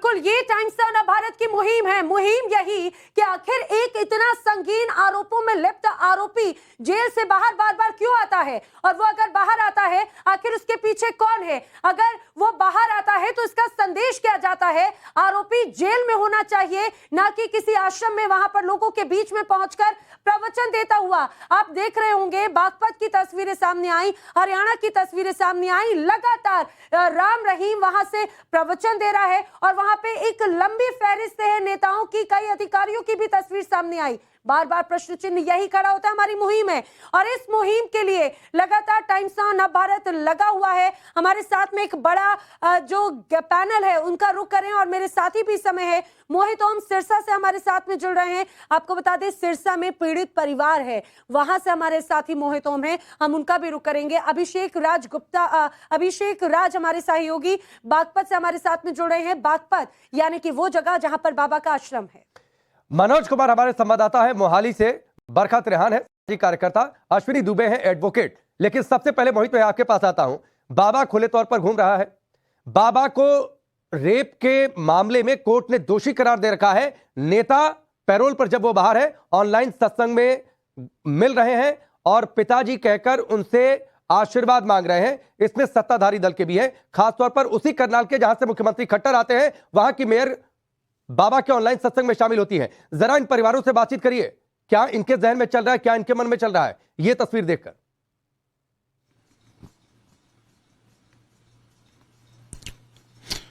बिल्कुल, ये times of Bharat की मुहिम है। मुहिम यही कि आखिर एक इतना संगीन आरोपों में लिप्त आरोपी जेल से बाहर बार बार क्यों आता है, और वो अगर बाहर आता है आखिर उसके पीछे कौन है। अगर वो बाहर आता है तो इसका संदेश क्या जाता है। आरोपी जेल में होना चाहिए, ना कि किसी आश्रम में वहां पर लोगों के बीच में पहुंचकर प्रवचन देता हुआ। आप देख रहे होंगे बागपत की तस्वीरें सामने आई, हरियाणा की तस्वीरें सामने आई। लगातार राम रहीम वहां से प्रवचन दे रहा है और वहां पे एक लंबी फहरिस्त है नेताओं की, कई अधिकारियों की भी तस्वीर सामने आई। बार बार प्रश्न चिन्ह यही खड़ा होता है। हमारी मुहिम है और इस मुहिम के लिए लगातार टाइम्स ऑफ भारत लगा हुआ है। हमारे साथ में एक बड़ा जो पैनल है उनका रुख करें, और मेरे साथी भी इस समय है मोहित ओम सिरसा से हमारे साथ में जुड़ रहे हैं। आपको बता दें सिरसा में पीड़ित परिवार है, वहां से हमारे साथी मोहित ओम है, हम उनका भी रुख करेंगे। अभिषेक राज हमारे सहयोगी बागपत से हमारे साथ में जुड़ रहे हैं। बागपत यानी कि वो जगह जहां पर बाबा का आश्रम है। मनोज कुमार हमारे संवाददाता है मोहाली से, बरखा त्रेहान है कार्यकर्ता, अश्विनी दुबे है एडवोकेट। लेकिन सबसे पहले मोहित मैं आपके पास आता हूं। बाबा खुले तौर पर घूम रहा है, बाबा को रेप के मामले में कोर्ट ने दोषी करार दे रखा है। नेता पैरोल पर जब वो बाहर है ऑनलाइन सत्संग में मिल रहे हैं और पिताजी कहकर उनसे आशीर्वाद मांग रहे हैं। इसमें सत्ताधारी दल के भी है, खासतौर पर उसी करनाल के जहां से मुख्यमंत्री खट्टर आते हैं, वहां की मेयर बाबा के ऑनलाइन सत्संग में शामिल होती है। जरा इन परिवारों से बातचीत करिए, क्या इनके जहन में चल रहा है, क्या इनके मन में चल रहा है, यह तस्वीर देखकर।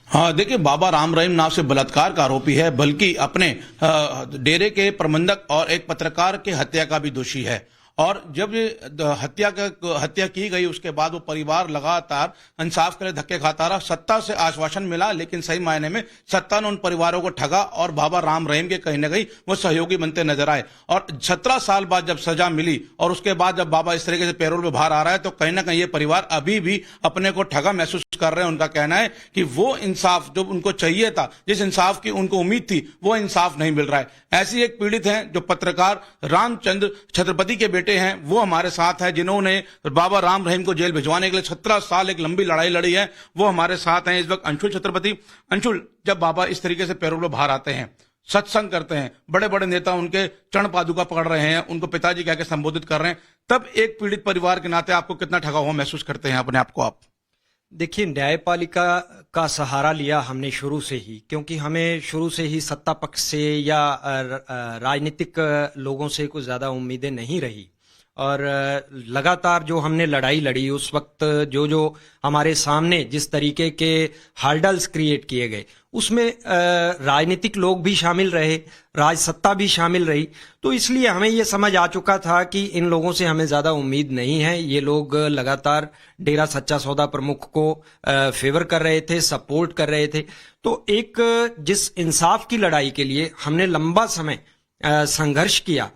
हाँ देखिए, बाबा राम रहीम नाम से बलात्कार का आरोपी है, बल्कि अपने डेरे के प्रबंधक और एक पत्रकार के हत्या का भी दोषी है। और जब ये हत्या की गई उसके बाद वो परिवार लगातार इंसाफ के लिए धक्के खाता रहा। सत्ता से आश्वासन मिला, लेकिन सही मायने में सत्ता ने उन परिवारों को ठगा और बाबा राम रहीम के कहीं न कहीं वो सहयोगी बनते नजर आए। और 17 साल बाद जब सजा मिली और उसके बाद जब बाबा इस तरीके से पैरोल में बाहर आ रहा है, तो कहीं ना कहीं ये परिवार अभी भी अपने को ठगा महसूस कर रहे हैं। उनका कहना है कि वो इंसाफ जो उनको चाहिए था, जिस इंसाफ की उनको उम्मीद थी, वो इंसाफ नहीं मिल रहा है। ऐसी एक पीड़ित है जो पत्रकार रामचंद्र छत्रपति के बेटे हैं, वो हमारे साथ है, जिन्होंने बाबा राम रहीम को जेल भिजवाने के लिए 17 साल एक लंबी लड़ाई लड़ी है। वो हमारे साथ हैं इस वक्त अंशुल छत्रपति। अंशुल, जब बाबा इस तरीके से पैरोल में बाहर आते हैं, सत्संग करते हैं, बड़े बड़े नेता उनके चरण पादुका पकड़ रहे हैं, उनको पिताजी कहकर संबोधित कर रहे हैं, तब एक पीड़ित परिवार के नाते आपको कितना ठगा हुआ महसूस करते हैं अपने आप को आप? देखिए, न्यायपालिका का सहारा लिया हमने शुरू से ही, क्योंकि हमें शुरू से ही सत्ता पक्ष से या राजनीतिक लोगों से कुछ ज्यादा उम्मीदें नहीं रही। और लगातार जो हमने लड़ाई लड़ी, उस वक्त जो जो हमारे सामने जिस तरीके के हर्डल्स क्रिएट किए गए, उसमें राजनीतिक लोग भी शामिल रहे, राजसत्ता भी शामिल रही। तो इसलिए हमें ये समझ आ चुका था कि इन लोगों से हमें ज्यादा उम्मीद नहीं है। ये लोग लगातार डेरा सच्चा सौदा प्रमुख को फेवर कर रहे थे, सपोर्ट कर रहे थे। तो एक जिस इंसाफ की लड़ाई के लिए हमने लंबा समय संघर्ष किया,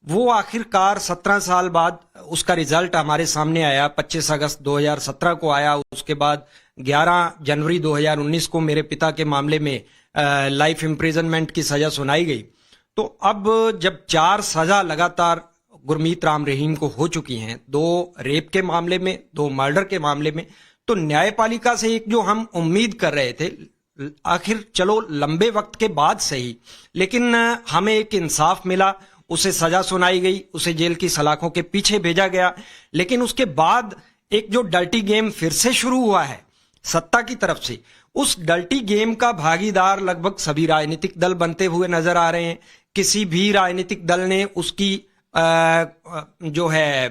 वो आखिरकार 17 साल बाद उसका रिजल्ट हमारे सामने आया। 25 अगस्त 2017 को आया। उसके बाद 11 जनवरी 2019 को मेरे पिता के मामले में लाइफ इम्प्रिजनमेंट की सजा सुनाई गई। तो अब जब 4 सजा लगातार गुरमीत राम रहीम को हो चुकी हैं, 2 रेप के मामले में, 2 मर्डर के मामले में, तो न्यायपालिका से एक जो हम उम्मीद कर रहे थे, आखिर चलो लंबे वक्त के बाद सही, लेकिन हमें एक इंसाफ मिला, उसे सजा सुनाई गई, उसे जेल की सलाखों के पीछे भेजा गया। लेकिन उसके बाद एक जो डर्टी गेम फिर से शुरू हुआ है सत्ता की तरफ से, उस डर्टी गेम का भागीदार लगभग सभी राजनीतिक दल बनते हुए नजर आ रहे हैं। किसी भी राजनीतिक दल ने उसकी जो है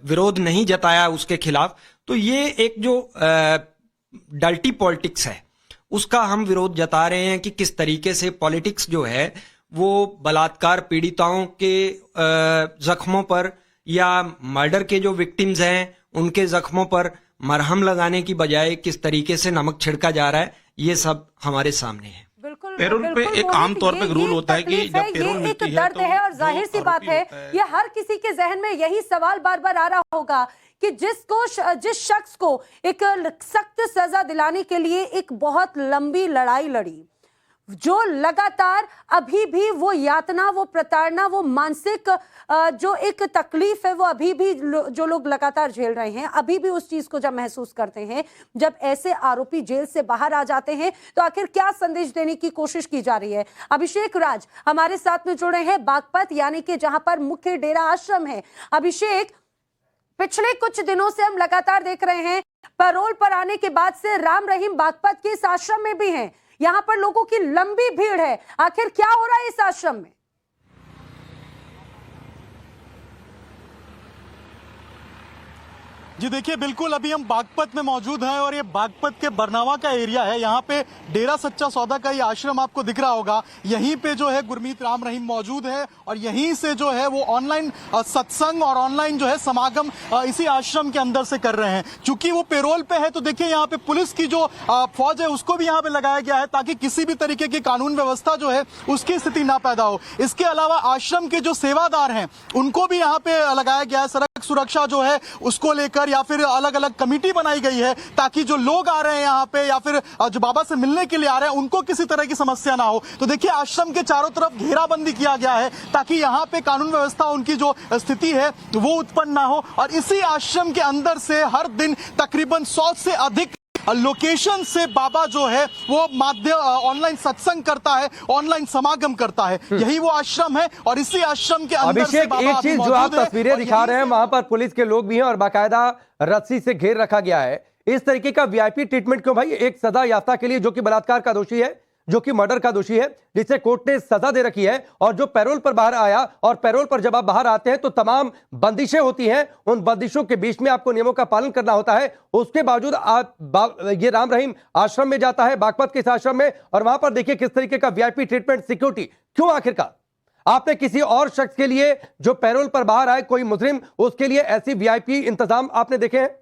विरोध नहीं जताया उसके खिलाफ। तो ये एक जो डर्टी पॉलिटिक्स है, उसका हम विरोध जता रहे हैं कि किस तरीके से पॉलिटिक्स जो है वो बलात्कार पीड़िताओं के जख्मों पर या मर्डर के जो विक्टिम्स हैं उनके जख्मों पर मरहम लगाने की बजाय किस तरीके से नमक छिड़का जा रहा है, ये सब हमारे सामने है। पैरोल पे एक आम तौर पे रूल होता है कि जब पैरोल मिलती है तो है, और जाहिर सी बात है ये हर किसी के जहन में यही सवाल बार बार आ रहा होगा कि जिस शख्स को एक सख्त सजा दिलाने के लिए एक बहुत लंबी लड़ाई लड़ी, जो लगातार अभी भी वो यातना, वो प्रताड़ना, वो मानसिक जो एक तकलीफ है वो अभी भी जो लोग लगातार झेल रहे हैं, अभी भी उस चीज को जब महसूस करते हैं, जब ऐसे आरोपी जेल से बाहर आ जाते हैं, तो आखिर क्या संदेश देने की कोशिश की जा रही है। अभिषेक राज हमारे साथ में जुड़े हैं बागपत, यानी कि जहां पर मुख्य डेरा आश्रम है। अभिषेक, पिछले कुछ दिनों से हम लगातार देख रहे हैं, पैरोल पर आने के बाद से राम रहीम बागपत के इस आश्रम में भी हैं। यहां पर लोगों की लंबी भीड़ है। आखिर क्या हो रहा है इस आश्रम में? जी देखिए, बिल्कुल अभी हम बागपत में मौजूद हैं और ये बागपत के बरनावा का एरिया है। यहाँ पे डेरा सच्चा सौदा का ये आश्रम आपको दिख रहा होगा। यहीं पे जो है गुरमीत राम रहीम मौजूद है और यहीं से जो है वो ऑनलाइन सत्संग और ऑनलाइन जो है समागम इसी आश्रम के अंदर से कर रहे हैं। चूंकि वो पेरोल पे है तो देखिए यहाँ पे पुलिस की जो फौज है उसको भी यहाँ पे लगाया गया है ताकि किसी भी तरीके की कानून व्यवस्था जो है उसकी स्थिति ना पैदा हो। इसके अलावा आश्रम के जो सेवादार हैं उनको भी यहाँ पे लगाया गया है। सड़क सुरक्षा जो है उसको लेकर या फिर अलग अलग कमेटी बनाई गई है ताकि जो लोग आ रहे हैं यहाँ पे या फिर जो बाबा से मिलने के लिए आ रहे हैं उनको किसी तरह की समस्या ना हो। तो देखिए आश्रम के चारों तरफ घेराबंदी किया गया है ताकि यहाँ पे कानून व्यवस्था उनकी जो स्थिति है वो उत्पन्न ना हो। और इसी आश्रम के अंदर से हर दिन तकरीबन 100 से अधिक लोकेशन से बाबा जो है वो माध्यम ऑनलाइन सत्संग करता है, ऑनलाइन समागम करता है। यही वो आश्रम है और इसी आश्रम के अंदर से बाबा एक चीज जो आप तस्वीरें दिखा रहे हैं, वहां पर पुलिस के लोग भी हैं और बाकायदा रस्सी से घेर रखा गया है। इस तरीके का वीआईपी ट्रीटमेंट क्यों भाई? एक सजा याफ्ता के लिए जो कि बलात्कार का दोषी है, जो कि मर्डर का दोषी है, जिसे कोर्ट ने सजा दे रखी है, और जो पैरोल पर बाहर आया, और पैरोल पर जब आप बाहर आते हैं तो तमाम बंदिशें होती हैं, उन बंदिशों के बीच में आपको नियमों का पालन करना होता है। उसके बावजूद आप ये राम रहीम आश्रम में जाता है, बागपत के इस आश्रम में, और वहां पर देखिए किस तरीके का वीआईपी ट्रीटमेंट, सिक्योरिटी। क्यों आखिरकार आपने किसी और शख्स के लिए जो पैरोल पर बाहर आए, कोई मुजरिम, उसके लिए ऐसी वीआईपी इंतजाम आपने देखे हैं?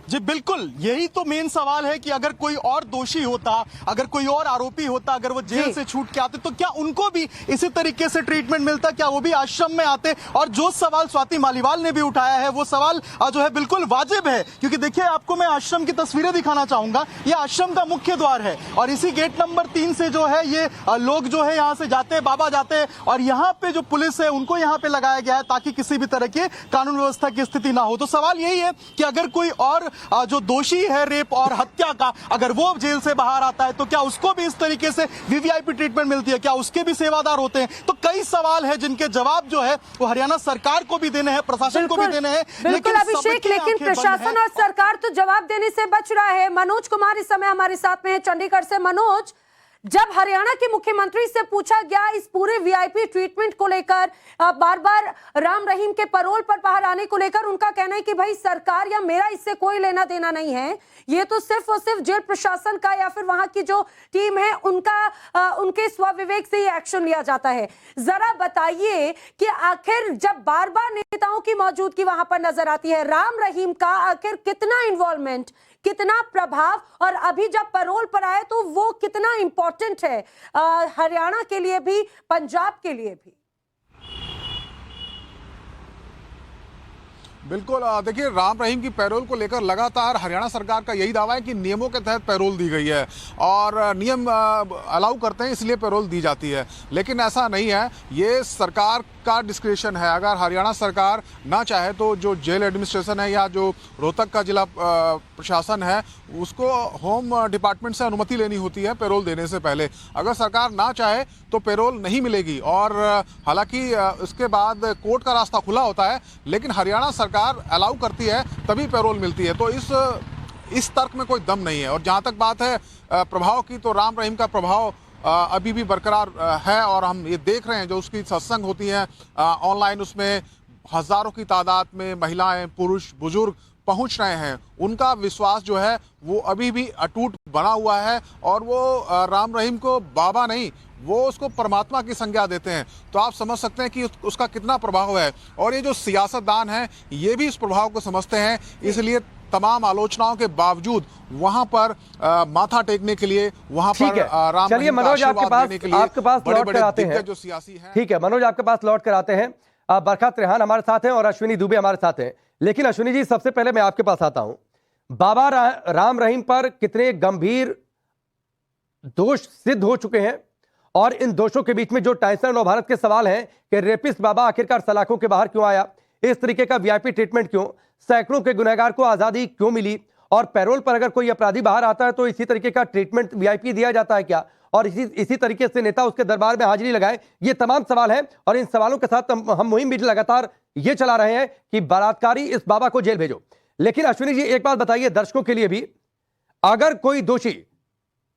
जी बिल्कुल, यही तो मेन सवाल है कि अगर कोई और दोषी होता, अगर कोई और आरोपी होता, अगर वो जेल से छूट के आते तो क्या उनको भी इसी तरीके से ट्रीटमेंट मिलता? क्या वो भी आश्रम में आते? और जो सवाल स्वाति मालीवाल ने भी उठाया है वो सवाल जो है बिल्कुल वाजिब है, क्योंकि देखिए आपको मैं आश्रम की तस्वीरें दिखाना चाहूंगा। ये आश्रम का मुख्य द्वार है और इसी गेट नंबर 3 से जो है ये लोग जो है यहाँ से जाते हैं, बाबा जाते हैं, और यहाँ पे जो पुलिस है उनको यहाँ पे लगाया गया है ताकि किसी भी तरह की कानून व्यवस्था की स्थिति ना हो। तो सवाल यही है कि अगर कोई और जो दोषी है रेप और हत्या का, अगर वो जेल से बाहर आता है तो क्या उसको भी इस तरीके से वीवीआईपी ट्रीटमेंट मिलती है? क्या उसके भी सेवादार होते हैं? तो कई सवाल है जिनके जवाब जो है वो हरियाणा सरकार को भी देने हैं, प्रशासन को भी देने हैं। बिल्कुल अभिषेक, लेकिन प्रशासन और सरकार तो जवाब देने से बच रहा है। मनोज कुमार इस समय हमारे साथ में है चंडीगढ़ से। मनोज, जब हरियाणा के मुख्यमंत्री से पूछा गया इस पूरे वीआईपी ट्रीटमेंट को लेकर, बार बार राम रहीम के पैरोल पर बाहर आने को लेकर, उनका कहना है कि भाई सरकार या मेरा इससे कोई लेना देना नहीं है, ये तो सिर्फ और सिर्फ जेल प्रशासन का या फिर वहां की जो टीम है उनके स्वविवेक से ये एक्शन लिया जाता है। जरा बताइए कि आखिर जब बार बार नेताओं की मौजूदगी वहां पर नजर आती है, राम रहीम का आखिर कितना इन्वॉल्वमेंट, कितना प्रभाव, और अभी जब पैरोल पर आए तो वो कितना इंपॉर्टेंट है हरियाणा के लिए भी, पंजाब के लिए भी? बिल्कुल, देखिए राम रहीम की पैरोल को लेकर लगातार हरियाणा सरकार का यही दावा है कि नियमों के तहत पैरोल दी गई है और नियम अलाउ करते हैं इसलिए पैरोल दी जाती है, लेकिन ऐसा नहीं है। ये सरकार का डिस्क्रिप्शन है। अगर हरियाणा सरकार ना चाहे तो जो जेल एडमिनिस्ट्रेशन है या जो रोहतक का जिला प्रशासन है उसको होम डिपार्टमेंट से अनुमति लेनी होती है पैरोल देने से पहले। अगर सरकार ना चाहे तो पैरोल नहीं मिलेगी, और हालांकि उसके बाद कोर्ट का रास्ता खुला होता है, लेकिन हरियाणा सरकार अलाउ करती है तभी पैरोल मिलती है। तो इस तर्क में कोई दम नहीं है। और जहाँ तक बात है प्रभाव की, तो राम रहीम का प्रभाव अभी भी बरकरार है और हम ये देख रहे हैं जो उसकी सत्संग होती है ऑनलाइन, उसमें हजारों की तादाद में महिलाएं, पुरुष, बुजुर्ग पहुंच रहे हैं। उनका विश्वास जो है वो अभी भी अटूट बना हुआ है और वो राम रहीम को बाबा नहीं, वो उसको परमात्मा की संज्ञा देते हैं। तो आप समझ सकते हैं कि उसका कितना प्रभाव है। और ये जो सियासतदान हैं ये भी इस प्रभाव को समझते हैं, इसलिए तमाम आलोचनाओं के बावजूद वहां पर माथा टेकने के लिए, वहां पर राम चलिए मनोज, आपके पास लौट कर आते हैं जो सियासी हैं। ठीक है मनोज, आपके पास लौट कर आते हैं। बरखत रेहान हमारे साथ हैं और अश्विनी दुबे हमारे साथ हैं। लेकिन अश्विनी जी, सबसे पहले मैं आपके पास आता हूं। बाबा राम रहीम पर कितने गंभीर दोष सिद्ध हो चुके हैं और इन दोषों के बीच में जो टाइसन और भारत के सवाल हैं कि रेपिस्ट बाबा आखिरकार सलाखों के बाहर क्यों आया, इस तरीके का वीआईपी ट्रीटमेंट क्यों, सैकड़ों के गुनहगार को आजादी क्यों मिली, और पैरोल पर अगर कोई अपराधी बाहर आता है तो इसी तरीके का ट्रीटमेंट वीआईपी दिया जाता है क्या, और इसी तरीके से नेता उसके दरबार में हाजिरी लगाए। ये तमाम सवाल हैं और इन सवालों के साथ हम मुहिम भी लगातार ये चला रहे हैं कि बलात्कारी इस बाबा को जेल भेजो। लेकिन अश्विनी जी, एक बात बताइए दर्शकों के लिए भी, अगर कोई दोषी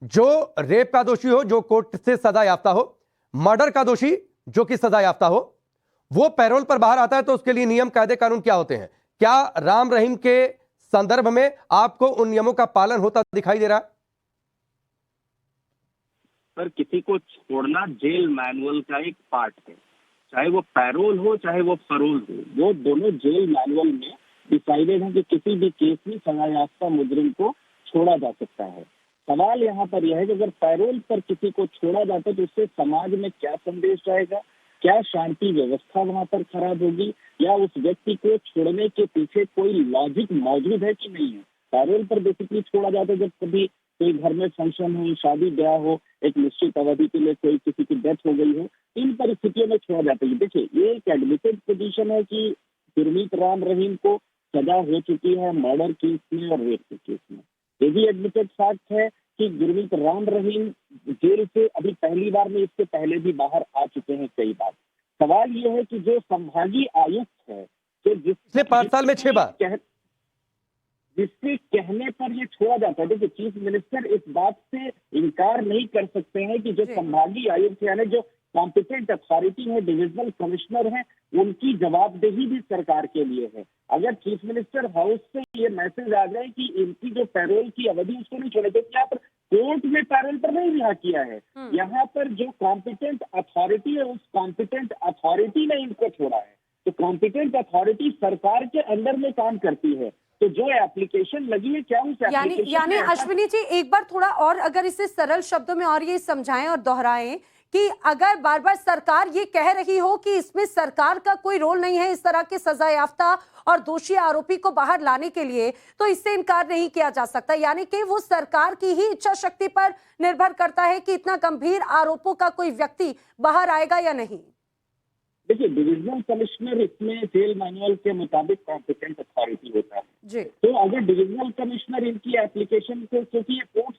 जो रेप का दोषी हो, जो कोर्ट से सजा याफ्ता हो, मर्डर का दोषी जो कि सजा याफ्ता हो, वो पैरोल पर बाहर आता है तो उसके लिए नियम कायदे कानून क्या होते हैं? क्या राम रहीम के संदर्भ में आपको उन नियमों का पालन होता दिखाई दे रहा है? पर किसी को छोड़ना जेल मैनुअल का एक पार्ट है, चाहे वो पैरोल हो चाहे वो फरोल हो, वो दोनों जेल मैनुअल में डिसाइडेड है कि किसी भी केस में सजायाफ्ता मुजरिम को छोड़ा जा सकता है। सवाल यहाँ पर यह है कि अगर पैरोल पर किसी को छोड़ा जाता है तो उससे समाज में क्या संदेश जाएगा, क्या शांति व्यवस्था वहां पर खराब होगी, या उस व्यक्ति को छोड़ने के पीछे कोई लॉजिक मौजूद है कि नहीं है। पैरोल पर बेसिकली छोड़ा जाता है जब कभी कोई घर में फंक्शन हो, शादी ब्याह हो, एक निश्चित अवधि के लिए कोई किसी की डेथ हो गई हो, इन परिस्थितियों में छोड़ा जाता है। देखिए, ये एक एडमिटेड पोजीशन है कि गुरमीत राम रहीम को सजा हो चुकी है मर्डर केस में और रेप के केस में। ये भी एडमिटेड फैक्ट है कि गुरमीत राम रहीम जेल से अभी पहली बार में, इससे पहले भी बाहर आ चुके हैं कई बार। सवाल ये है कि जो संभागीय आयुक्त है, तो पिछले 5 साल में 6 बार जिससे कहने पर ये छोड़ा जाता है। देखिए, चीफ मिनिस्टर इस बात से इनकार नहीं कर सकते हैं कि जो संभागीय आयुक्त यानी जो कॉम्पिटेंट अथॉरिटी है, डिविजनल कमिश्नर है, उनकी जवाबदेही भी सरकार के लिए है। अगर चीफ मिनिस्टर हाउस से ये मैसेज आ जाए कि इनकी जो पैरोल की अवधि उसको नहीं छोड़े, तो यहाँ पर कोर्ट में पैरोल पर नहीं रिहा किया है, यहाँ पर जो कॉम्पिटेंट अथॉरिटी है उस कॉम्पिटेंट अथॉरिटी ने इनको छोड़ा है। तो कॉम्पिटेंट अथॉरिटी सरकार के अंदर में काम करती है, तो जो एप्लीकेशन लगी है क्या उस यानी अश्विनी जी, एक बार थोड़ा और अगर इसे सरल शब्दों में और ये समझाएं और दोहराएं कि अगर बार बार सरकार ये कह रही हो कि इसमें सरकार का कोई रोल नहीं है इस तरह के सजा याफ्ता और दोषी आरोपी को बाहर लाने के लिए, तो इससे इनकार नहीं किया जा सकता, यानी कि वो सरकार की ही इच्छा शक्ति पर निर्भर करता है कि इतना गंभीर आरोपों का कोई व्यक्ति बाहर आएगा या नहीं। देखिए, डिविजनल कमिश्नर इसमें जेल मैनुअल के मुताबिक कॉम्पिटेंट अथॉरिटी होता है जी। तो अगर डिविजनल कमिश्नर इनकी एप्लीकेशन को, क्योंकि ये कोर्ट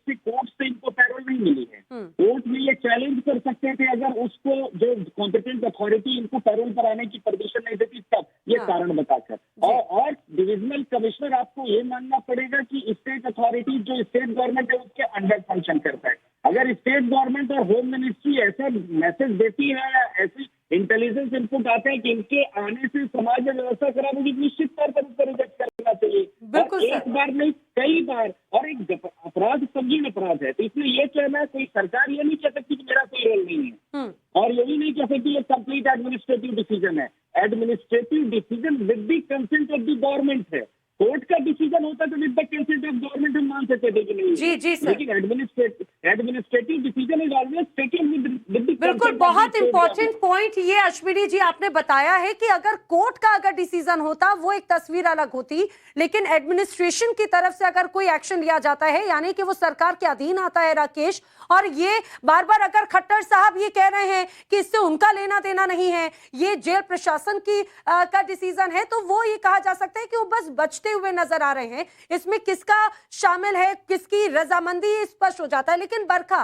से इनको पैरोल नहीं मिली है, कोर्ट में ये चैलेंज कर सकते थे अगर उसको जो कॉम्पिटेंट अथॉरिटी इनको पैरोल पर आने की परमिशन नहीं देती तब, ये कारण बताकर। और डिविजनल कमिश्नर आपको ये मानना पड़ेगा कि स्टेट अथॉरिटी जो स्टेट गवर्नमेंट है उसके अंडर फंक्शन करता है। अगर स्टेट गवर्नमेंट और होम मिनिस्ट्री ऐसा मैसेज देती है, ऐसी इंटेलिजेंस इनपुट आता है कि इनके आने से समाज में व्यवस्था खराब होगी, निश्चित तौर पर उसको रिजेक्ट करना चाहिए। बिल्कुल, एक बार नहीं कई बार, और एक अपराध संगीन अपराध है, तो इसमें ये कहना है, कोई सरकार ये नहीं कह सकती कि मेरा कोई रोल नहीं है, और ये भी नहीं कह सकती ये कंप्लीट एडमिनिस्ट्रेटिव डिसीजन है। Administrative decision with the consent of the government है। कोर्ट का डिसीजन होता तो with the consent of government हम मान सकते थे कि नहीं। जी सर। लेकिन administrative decision is always taken with the. बिल्कुल, बहुत इंपॉर्टेंट पॉइंट ये अश्विनी जी आपने बताया है कि अगर कोर्ट का अगर डिसीजन होता वो एक तस्वीर अलग होती, लेकिन एडमिनिस्ट्रेशन की तरफ से अगर कोई एक्शन लिया जाता है यानी कि वो सरकार के अधीन आता है राकेश, और ये बार बार अगर खट्टर साहब ये कह रहे हैं कि इससे उनका लेना देना नहीं है, ये जेल प्रशासन की का डिसीजन है, तो वो ये कहा जा सकता है कि वो बस बचते हुए नजर आ रहे हैं। इसमें किसका शामिल है, किसकी रजामंदी स्पष्ट हो जाता है। लेकिन बरखा,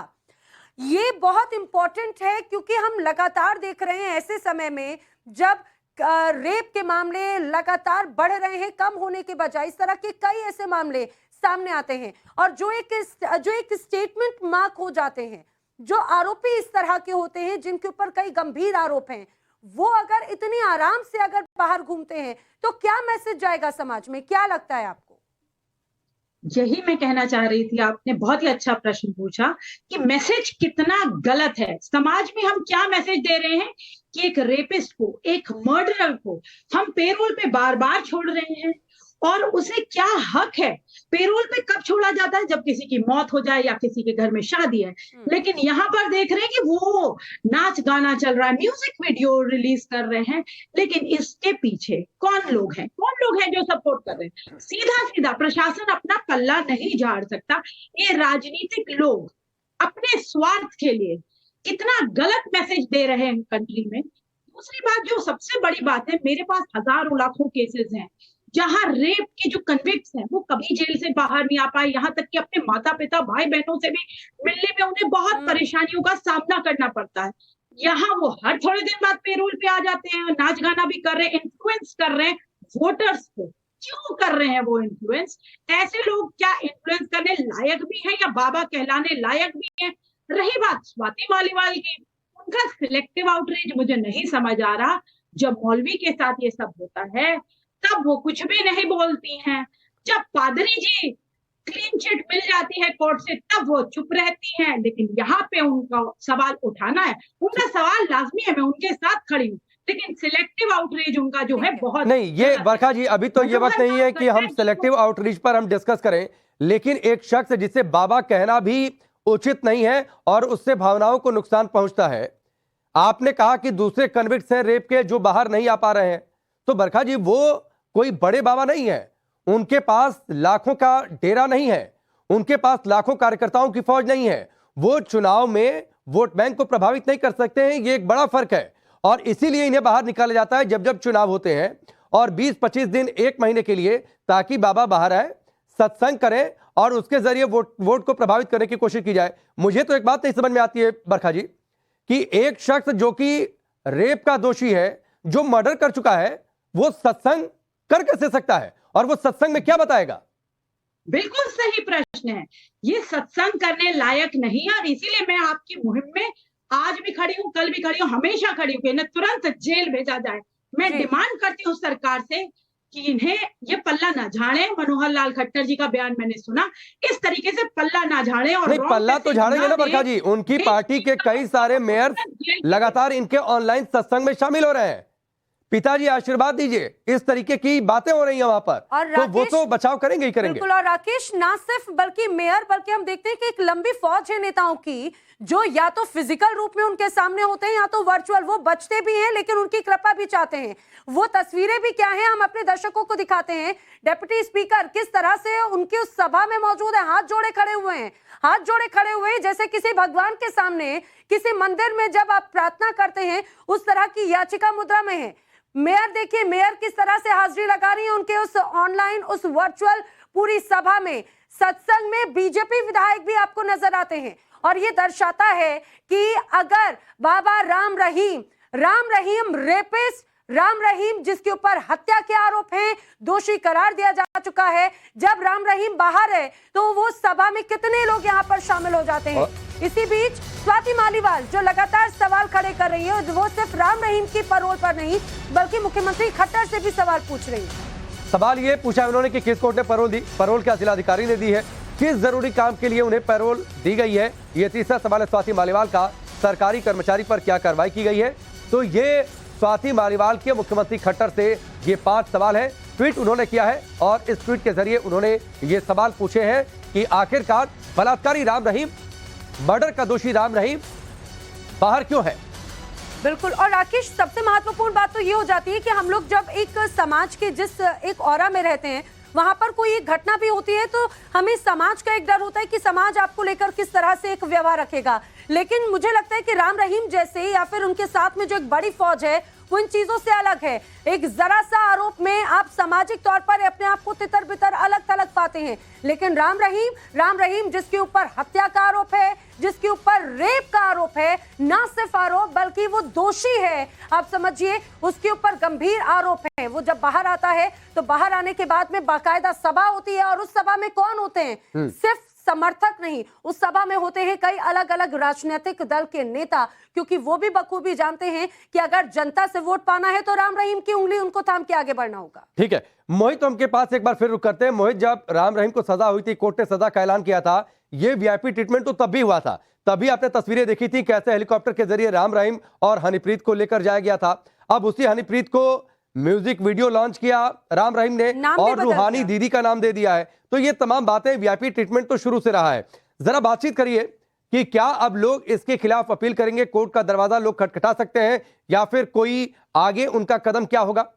ये बहुत इंपॉर्टेंट है क्योंकि हम लगातार देख रहे हैं ऐसे समय में जब रेप के मामले लगातार बढ़ रहे हैं, कम होने के बजाय इस तरह के कई ऐसे मामले सामने आते हैं और जो एक स्टेटमेंट मार्क हो जाते हैं, जो आरोपी इस तरह के होते हैं जिनके ऊपर कई गंभीर आरोप हैं, वो अगर इतनी आराम से अगर बाहर घूमते हैं तो क्या मैसेज जाएगा समाज में, क्या लगता है आपको? यही मैं कहना चाह रही थी, आपने बहुत ही अच्छा प्रश्न पूछा कि मैसेज कितना गलत है। समाज में हम क्या मैसेज दे रहे हैं कि एक रेपिस्ट को, एक मर्डरर को हम पेरोल पे बार बार छोड़ रहे हैं, और उसे क्या हक है पेरोल पे कब छोड़ा जाता है? जब किसी की मौत हो जाए या किसी के घर में शादी है। लेकिन यहाँ पर देख रहे हैं कि वो नाच गाना चल रहा है, म्यूजिक वीडियो रिलीज कर रहे हैं, लेकिन इसके पीछे कौन लोग हैं जो सपोर्ट कर रहे हैं? सीधा सीधा प्रशासन अपना पल्ला नहीं झाड़ सकता। ये राजनीतिक लोग अपने स्वार्थ के लिए कितना गलत मैसेज दे रहे हैं कंट्री में। दूसरी बात, जो सबसे बड़ी बात है, मेरे पास हजारों लाखों केसेस हैं जहां रेप के जो कन्विक्ट्स हैं वो कभी जेल से बाहर नहीं आ पाए, यहाँ तक कि अपने माता पिता भाई बहनों से भी मिलने में उन्हें बहुत परेशानियों का सामना करना पड़ता है। यहाँ वो हर थोड़े दिन बाद पेरोल पे आ जाते हैं, नाच गाना भी कर रहे हैं, इन्फ्लुएंस कर रहे हैं वोटर्स को। क्यों कर रहे हैं वो इन्फ्लुएंस? ऐसे लोग क्या इन्फ्लुएंस करने लायक भी है या बाबा कहलाने लायक भी है? रही बात स्वाति मालीवाल की, उनका सिलेक्टिव आउटरीच मुझे नहीं समझ आ रहा। जब मौलवी के साथ ये सब होता है तब वो कुछ भी नहीं बोलती हैं, जब पादरी जी क्लीन चिट मिल जाती है कोर्ट से तब वो चुप रहती हैं। लेकिन यहाँ पे उनका सवाल उठाना है, उनका सवाल लाजमी है, मैं उनके साथ खड़ी हूँ, लेकिन सिलेक्टिव आउटरीच उनका जो है बहुत नहीं। ये बरखा जी, अभी तो ये वक्त नहीं है कि हम सिलेक्टिव आउटरीच पर हम डिस्कस करें, लेकिन एक शख्स जिसे बाबा कहना भी उचित नहीं है और उससे भावनाओं को नुकसान पहुंचता है। आपने कहा कि दूसरे कन्विक्ट्स हैं रेप के जो बाहर नहीं आ पा रहे हैं, तो बरखा जी वो कोई बड़े बाबा नहीं है, उनके पास लाखों का डेरा नहीं है, उनके पास लाखों कार्यकर्ताओं की फौज नहीं है, वो चुनाव में वोट बैंक को प्रभावित नहीं कर सकते हैं। ये एक बड़ा फर्क है और इसीलिए इन्हें बाहर निकाला जाता है जब जब चुनाव होते हैं, और 20-25 दिन, एक महीने के लिए, ताकि बाबा बाहर आए, सत्संग करें और उसके जरिए वोट को प्रभावित करने की कोशिश की जाए। मुझे तो एक बात नहीं समझ में आती है बरखा जी कि एक शख्स जो कि रेप का दोषी है, जो मर्डर कर चुका है, वो सत्संग कर कैसे सकता है और वो सत्संग में क्या बताएगा? बिल्कुल सही प्रश्न है, ये सत्संग करने लायक नहीं है और इसीलिए मैं आपकी मुहिम में आज भी खड़ी हूँ, कल भी खड़ी हूँ, हमेशा खड़ी हूँ, इन्हें तुरंत जेल भेजा जाए। मैं डिमांड करती हूँ सरकार से कि इन्हें ये पल्ला ना झाड़े। मनोहर लाल खट्टर जी का बयान मैंने सुना, इस तरीके से पल्ला ना झाड़े। और नहीं, पल्ला तो झाड़ेंगे ना बरखा जी, उनकी पार्टी के कई सारे मेयर लगातार इनके ऑनलाइन सत्संग में शामिल हो रहे हैं। पिताजी आशीर्वाद दीजिए, इस तरीके की बातें हो रही हैं वहां पर, तो वो तो बचाव करेंगे ही करेंगे। बिल्कुल। और राकेश, ना सिर्फ बल्कि मेयर, बल्कि हम देखते हैं कि एक लंबी फौज है नेताओं की जो या तो फिजिकल रूप में उनके सामने होते हैं या तो वर्चुअल। वो बचते भी हैं लेकिन उनकी कृपा भी चाहते हैं। वो तस्वीरें भी क्या हैं, हम अपने दर्शकों को दिखाते हैं। डिप्टी स्पीकर किस तरह से उनकी उस सभा में मौजूद है, हाथ जोड़े खड़े हुए हैं, हाथ जोड़े खड़े हुए हैं, जैसे किसी भगवान के सामने, किसी मंदिर में जब आप प्रार्थना करते हैं उस तरह की याचिका मुद्रा में है। मेयर देखिए, मेयर किस तरह से हाजिरी लगा रही है उनके उस ऑनलाइन, उस वर्चुअल पूरी सभा में। सत्संग में बीजेपी विधायक भी आपको नजर आते हैं और ये दर्शाता है कि अगर बाबा राम रहीम रेपिस्ट, राम रहीम जिसके ऊपर हत्या के आरोप हैं, दोषी करार दिया जा चुका है, जब राम रहीम बाहर है तो वो सभा में कितने लोग यहाँ पर शामिल हो जाते हैं। इसी बीच स्वाति मालीवाल जो लगातार सवाल खड़े कर रही है, वो सिर्फ राम रहीम की पैरोल पर नहीं बल्कि मुख्यमंत्री खट्टर से भी सवाल पूछ रही है। सवाल ये पूछा उन्होंने कि किस कोर्ट ने पैरोल दी, पैरोल क्या जिलाधिकारी ने दी है, किस जरूरी काम के लिए उन्हें पैरोल दी गई है। ये तीसरा सवाल है स्वाति मालीवाल का, सरकारी कर्मचारी पर क्या कार्रवाई की गई है। तो ये स्वाति मालीवाल के मुख्यमंत्री खट्टर से ये 5 सवाल है। ट्वीट उन्होंने किया है और इस ट्वीट के जरिए उन्होंने ये सवाल पूछे हैं कि आखिरकार बलात्कारी राम रहीम, मर्डर का दोषी राम रहीम बाहर क्यों है। बिल्कुल। और राकेश, सबसे महत्वपूर्ण बात तो ये हो जाती है कि हम लोग जब एक समाज के जिस एक ऑरा में रहते हैं, वहां पर कोई एक घटना भी होती है तो हमें समाज का एक डर होता है कि समाज आपको लेकर किस तरह से एक व्यवहार रखेगा। लेकिन मुझे लगता है कि राम रहीम जैसे या फिर उनके साथ में जो एक बड़ी फौज है वो इन चीजों से अलग है। एक जरा सा आरोप में आप सामाजिक तौर पर अपने आप को तितर बितर अलग थलग पाते हैं, लेकिन राम रहीम जिसके ऊपर हत्या का आरोप है, जिसके ऊपर रेप का आरोप है, ना सिर्फ आरोप बल्कि वो दोषी है, आप समझिए उसके ऊपर गंभीर आरोप है। वो जब बाहर आता है तो बाहर आने के बाद में बाकायदा सभा होती है और उस सभा में कौन होते हैं, सिर्फ समर्थक नहीं, उस सभा में होते हैं कई अलग अलग राजनीतिक दल के नेता, क्योंकि वो भी बखूबी जानते हैं कि अगर जनता से वोट पाना है तो राम रहीम की उंगली उनको थाम के आगे बढ़ना होगा। ठीक है मोहित, तो उनके पास एक बार फिर रुक करते हैं। मोहित, जब राम रहीम को सजा हुई थी, कोर्ट ने सजा का ऐलान किया था, ये वीआईपी ट्रीटमेंट तो तब भी हुआ था, तभी आपने तस्वीरें देखी थी कैसे हेलीकॉप्टर के जरिए राम रहीम और हनीप्रीत को लेकर जाया गया था। अब उसी हनीप्रीत को म्यूजिक वीडियो लॉन्च किया राम रहीम ने नाम भी और बदल रूहानी दिया। दीदी का नाम दे दिया है। तो ये तमाम बातें, वीआईपी ट्रीटमेंट तो शुरू से रहा है। जरा बातचीत करिए कि क्या अब लोग इसके खिलाफ अपील करेंगे, कोर्ट का दरवाजा लोग खटखटा सकते हैं, या फिर कोई आगे उनका कदम क्या होगा?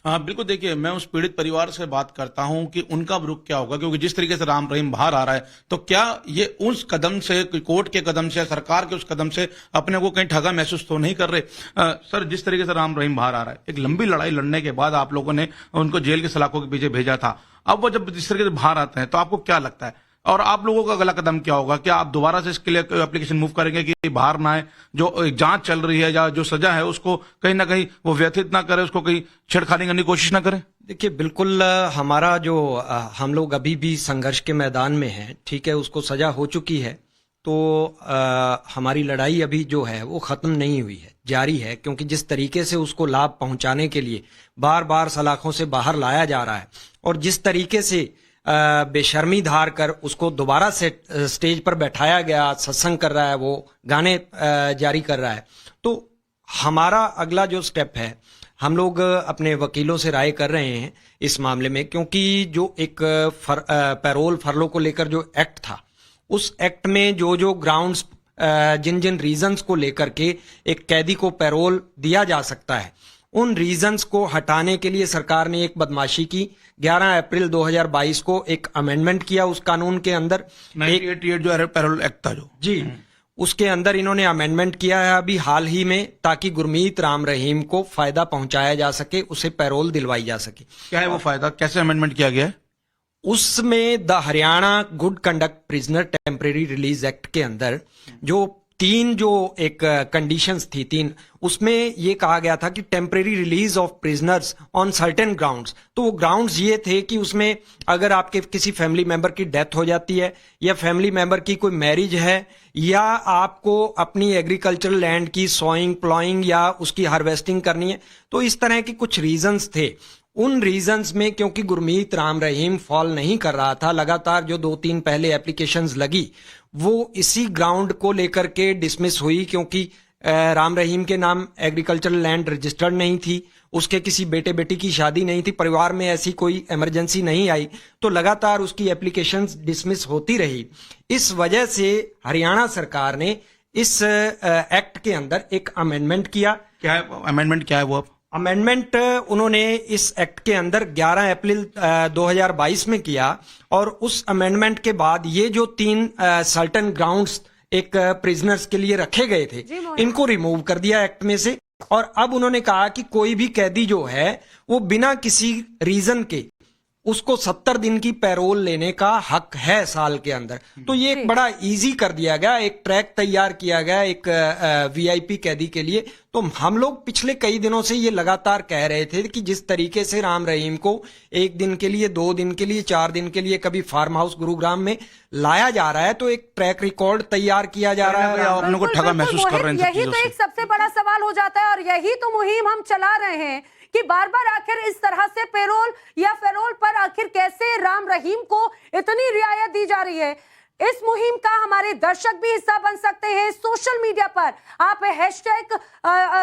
हाँ बिल्कुल, देखिए मैं उस पीड़ित परिवार से बात करता हूं कि उनका रुख क्या होगा, क्योंकि जिस तरीके से राम रहीम बाहर आ रहा है तो क्या ये उस कदम से, कोर्ट के कदम से, सरकार के उस कदम से अपने को कहीं ठगा महसूस तो नहीं कर रहे? सर, जिस तरीके से राम रहीम बाहर आ रहा है, एक लंबी लड़ाई लड़ने के बाद आप लोगों ने उनको जेल की सलाखों के पीछे भेजा था, अब वो जब जिस तरीके से बाहर आते हैं तो आपको क्या लगता है, और आप लोगों का अगला कदम क्या होगा? क्या आप दोबारा से इसके लिए एप्लीकेशन मूव करेंगे कि बाहर ना आए, जो जांच चल रही है या जो सजा है उसको कहीं ना कहीं वो व्यथित ना करे, उसको कहीं छेड़खानी करने की कोशिश ना करें? देखिए, बिल्कुल हमारा जो हम लोग अभी भी संघर्ष के मैदान में हैं, ठीक है, उसको सजा हो चुकी है, तो हमारी लड़ाई अभी जो है वो खत्म नहीं हुई है, जारी है, क्योंकि जिस तरीके से उसको लाभ पहुंचाने के लिए बार बार सलाखों से बाहर लाया जा रहा है और जिस तरीके से बेशर्मी धार कर उसको दोबारा से स्टेज पर बैठाया गया, सत्संग कर रहा है, वो गाने जारी कर रहा है, तो हमारा अगला जो स्टेप है, हम लोग अपने वकीलों से राय कर रहे हैं इस मामले में, क्योंकि जो एक पैरोल फरलो को लेकर जो एक्ट था, उस एक्ट में जो ग्राउंड्स, जिन जिन रीजंस को लेकर के एक कैदी को पैरोल दिया जा सकता है, उन रीजंस को हटाने के लिए सरकार ने एक बदमाशी की। 11 अप्रैल 2022 को एक अमेंडमेंट किया उस कानून के अंदर, 1988 जो पैरोल एक्ट था जो जी, उसके अंदर इन्होंने अमेंडमेंट किया है अभी हाल ही में, ताकि गुरमीत राम रहीम को फायदा पहुंचाया जा सके, उसे पैरोल दिलवाई जा सके। क्या है वो फायदा, कैसे अमेंडमेंट किया गया है? उसमें the Haryana good conduct prisoner temporary release act के अंदर जो एक कंडीशंस थी, उसमें ये कहा गया था कि temporary release of prisoners on certain grounds. तो वो ग्राउंड्स ये थे कि उसमें अगर आपके किसी फैमिली मेंबर की डेथ हो जाती है, या फैमिली मेंबर की कोई मैरिज है, या आपको अपनी एग्रीकल्चरल लैंड की सोइंग, प्लॉइंग या उसकी हार्वेस्टिंग करनी है, तो इस तरह के कुछ रीजंस थे। उन रीजंस में क्योंकि गुरमीत राम रहीम फॉल नहीं कर रहा था, लगातार जो 2-3 पहले एप्लीकेशंस लगी वो इसी ग्राउंड को लेकर के डिसमिस हुई, क्योंकि राम रहीम के नाम एग्रीकल्चरल लैंड रजिस्टर्ड नहीं थी, उसके किसी बेटे बेटी की शादी नहीं थी, परिवार में ऐसी कोई इमरजेंसी नहीं आई, तो लगातार उसकी एप्लीकेशंस डिसमिस होती रही। इस वजह से हरियाणा सरकार ने इस एक्ट के अंदर एक अमेंडमेंट किया। क्या है अमेंडमेंट, क्या है वो? अमेंडमेंट उन्होंने इस एक्ट के अंदर 11 अप्रैल 2022 में किया, और उस अमेंडमेंट के बाद ये जो 3 सर्टेन ग्राउंड्स एक प्रिजनर्स के लिए रखे गए थे, इनको रिमूव कर दिया एक्ट में से। और अब उन्होंने कहा कि कोई भी कैदी जो है वो बिना किसी रीजन के उसको 70 दिन की पैरोल लेने का हक है साल के अंदर। तो ये एक बड़ा इजी कर दिया गया, एक ट्रैक तैयार किया गया एक वीआईपी कैदी के लिए। तो हम लोग पिछले कई दिनों से ये लगातार कह रहे थे कि जिस तरीके से राम रहीम को 1 दिन के लिए, 2 दिन के लिए, 4 दिन के लिए कभी फार्म हाउस गुरुग्राम में लाया जा रहा है, तो एक ट्रैक रिकॉर्ड तैयार किया जा रहा है। आप लोगों को ठगा महसूस कर रहे हैं। यही तो एक सबसे बड़ा सवाल हो जाता है, और यही तो मुहिम हम चला रहे हैं कि बार बार आखिर इस तरह से पेरोल या फेरोल पर आखिर कैसे राम रहीम को इतनी रियायत दी जा रही है। इस मुहिम का हमारे दर्शक भी हिस्सा बन सकते हैं। सोशल मीडिया पर आप हैशटैग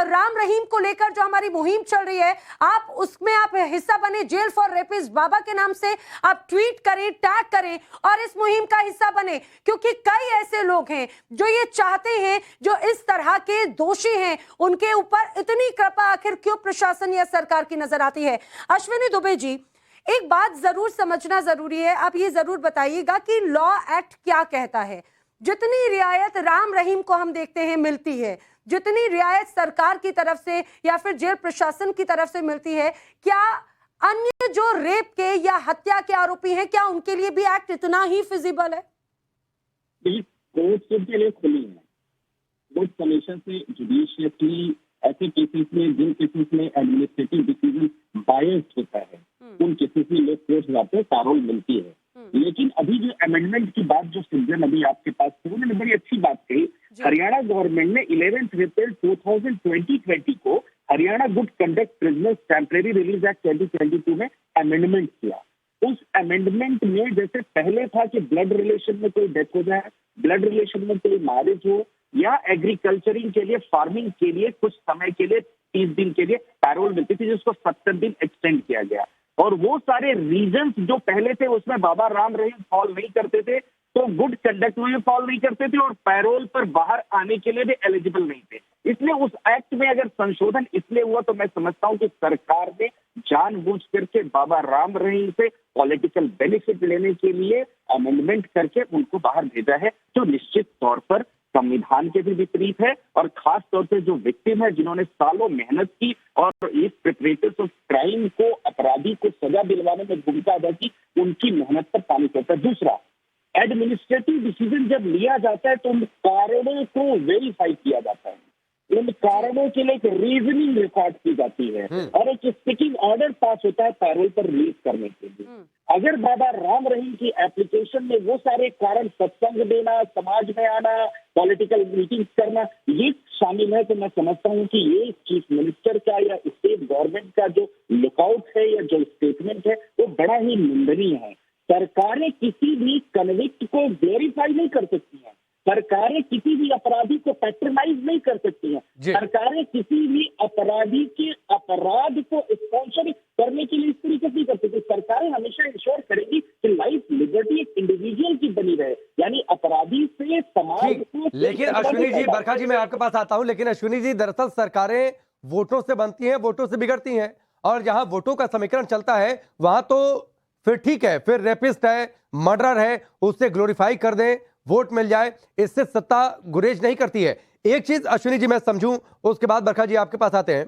राम रहीम को लेकर जो हमारी मुहिम चल रही है, आप उसमें आप हिस्सा बने। जेल फॉर रेपिस्ट बाबा के नाम से आप ट्वीट करें, टैग करें और इस मुहिम का हिस्सा बने, क्योंकि कई ऐसे लोग हैं जो ये चाहते हैं, जो इस तरह के दोषी हैं, उनके ऊपर इतनी कृपा आखिर क्यों प्रशासन या सरकार की नजर आती है। अश्विनी दुबे जी, एक बात जरूर समझना जरूरी है, आप ये जरूर बताइएगा कि लॉ एक्ट क्या कहता है। जितनी रियायत राम रहीम को हम देखते हैं मिलती है, जितनी रियायत सरकार की तरफ से या फिर जेल प्रशासन की तरफ से मिलती है, क्या अन्य जो रेप के या हत्या के आरोपी हैं, क्या उनके लिए भी एक्ट इतना ही फिजिबल है? कोर्ट के लिए खुली है। कोर्ट कमीशन से जुडिशियली ऐसे केसेस में, जिन केसेस में एडमिनिस्ट्रेटिव डिसीजन बायस्ड होता है, उन केसेस में लोग कोर्ट जाते हैं, पैरोल मिलती है। लेकिन अभी जो अमेंडमेंट की बात जो सिटीजन अभी आपके पास थी, उन्होंने बड़ी अच्छी बात कही। हरियाणा गवर्नमेंट ने 11 अप्रैल 2020 को Haryana good conduct prisoners temporary release act 2022 में अमेंडमेंट किया। उस अमेंडमेंट में जैसे पहले था कि ब्लड रिलेशन में कोई डेथ हो जाए, ब्लड रिलेशन में कोई मैरिज हो, या एग्रीकल्चरिंग के लिए, फार्मिंग के लिए कुछ समय के लिए 30 दिन के लिए पैरोल मिलती थी, जिसको 70 दिन एक्सटेंड किया गया। और वो सारे रीजंस जो पहले थे उसमें बाबा राम रहीम फॉल नहीं करते थे, तो गुड कंडक्ट में फॉल नहीं करते थे और पैरोल पर बाहर आने के लिए भी एलिजिबल नहीं थे। इसलिए उस एक्ट में अगर संशोधन इसलिए हुआ तो मैं समझता हूं कि सरकार ने जानबूझ करके बाबा राम रहीम से पॉलिटिकल बेनिफिट लेने के लिए अमेंडमेंट करके उनको बाहर भेजा है, जो निश्चित तौर पर संविधान के भी विपरीत है। और खास तौर से जो विक्टिम है, जिन्होंने सालों मेहनत की और इस प्रिपरेटर्स ऑफ क्राइम को, अपराधी को सजा दिलवाने में भूमिका अदा की, उनकी मेहनत पर पानी पड़ता है। दूसरा, एडमिनिस्ट्रेटिव डिसीजन जब लिया जाता है तो उन कारणों को वेरीफाई किया जाता है, उन कारणों के लिए एक रीजनिंग रिकॉर्ड की जाती है और एक स्टिकिंग ऑर्डर पास होता है पैरोल पर रिलीज करने के लिए। अगर बाबा राम रहीम की एप्लीकेशन में वो सारे कारण, सत्संग देना, समाज में आना, पॉलिटिकल मीटिंग करना, ये शामिल है, तो मैं समझता हूँ कि ये चीफ मिनिस्टर का या स्टेट गवर्नमेंट का जो लुकआउट है या जो स्टेटमेंट है वो बड़ा ही निंदनीय है। सरकारें किसी भी कन्विक्ट को ग्लोरीफाई नहीं कर सकती हैं, सरकारें किसी भी अपराधी को पैट्रोनाइज नहीं कर सकती हैं, सरकारें किसी भी अपराधी के अपराध को स्पॉन्सर करने के लिए इस तरीके से नहीं कर सकती। सरकारें हमेशा इंश्योर करेंगी कि लाइफ लिबर्टी एक इंडिविजुअल की बनी रहे, यानी अपराधी से समाज को। लेकिन अश्विनी जी, बरखा जी, मैं आपके पास आता हूं, लेकिन अश्विनी जी, दरअसल सरकारें वोटों से बनती हैं, वोटों से बिगड़ती हैं, और जहां वोटों का समीकरण चलता है वहां तो फिर ठीक है, फिर रेपिस्ट है, मर्डर है, उससे ग्लोरीफाई कर दें, वोट मिल जाए, इससे सत्ता गुरेज नहीं करती है। एक चीज अश्विनी जी मैं समझूं, उसके बाद बरखा जी आपके पास आते हैं।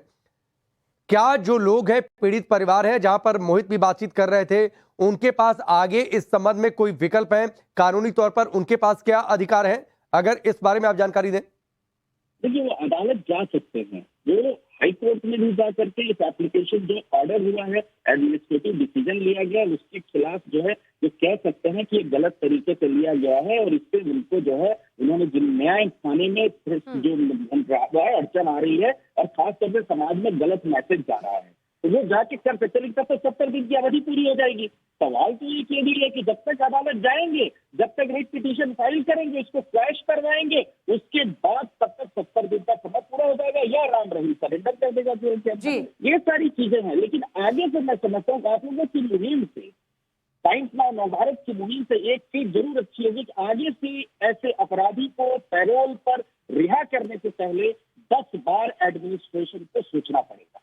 क्या जो लोग हैं, पीड़ित परिवार है, जहां पर मोहित भी बातचीत कर रहे थे, उनके पास आगे इस संबंध में कोई विकल्प है? कानूनी तौर पर उनके पास क्या अधिकार है? अगर इस बारे में आप जानकारी दें। देखिए, वो अदालत जा सकते हैं, वो हाई कोर्ट में भी जा करके इस एप्लीकेशन जो ऑर्डर हुआ है, एडमिनिस्ट्रेटिव डिसीजन लिया गया, उसके खिलाफ जो है वो कह सकते हैं कि ये गलत तरीके से लिया गया है और इससे उनको जो है, उन्होंने जिन न्याय पाने में जो अड़चन आ रही है और खासतौर से समाज में गलत मैसेज जा रहा है, तो वो जाके कर सकते हैं। तब तक 70 दिन की अवधि पूरी हो जाएगी। सवाल तो ये भी है कि जब तक अदालत जाएंगे, जब तक रिट पिटीशन फाइल करेंगे, उसको फ्लैश करवाएंगे, उसके बाद तब तक 70 दिन का समय पूरा हो जाएगा या राम रहीम सरेंडर कर देगा जी। ये सारी चीजें हैं, लेकिन आगे से मैं समझता हूँ आप लोगों की मुहिम से, टाइम्स नाउ नवभारत की मुहिम से एक चीज जरूर अच्छी होगी कि आगे से ऐसे अपराधी को पैरोल पर रिहा करने से पहले 10 बार एडमिनिस्ट्रेशन को सोचना पड़ेगा।